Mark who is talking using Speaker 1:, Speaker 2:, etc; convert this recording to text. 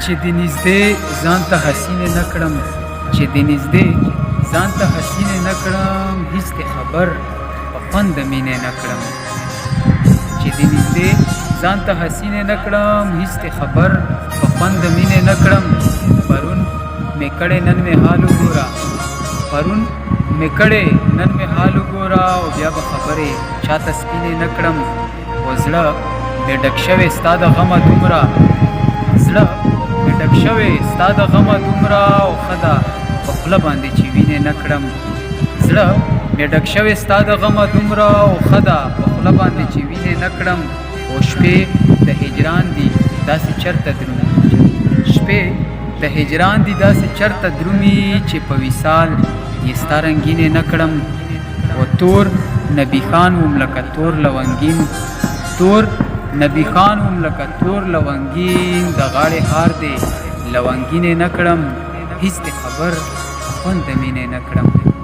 Speaker 1: چې د نږدې ځان ته حسینې نه کړم چې د نږدې ځان ته حسینې نه کړم هیڅ د خبر په خوند د مینې نه کړم چې د نږدې ځان ته حسینې نه کړم هیڅ د خبر په خوند د مینې نه کړم پرون مې کړې نن مې حال وګوره پرون مې کړې نن مې حال وګوره او بیا به خبرې چاته سپینې نه کړم و زړه مې ډک شوی ستا د غمه دومره زړه مې ډک شوی ستا د غمه دومره او ښه ده په خوله باندې چې وینې نه کړم زړه مې ډک شوی ستا د غمه دومره او ښه ده په خوله باندې چې وینې نه کړم او شپې د هجران دي داسې چرته درومي شپې د هجران دي داسې چرته درومي چې په وصال یې ستا رنګینې نه کړم و تور نبي خان وم لکه تور لونګین تور نبي خان وم لکه تور لونګین د غاړې هار دی لونګینې نه کړم هیڅ د خبر خوند د مینې نه کړم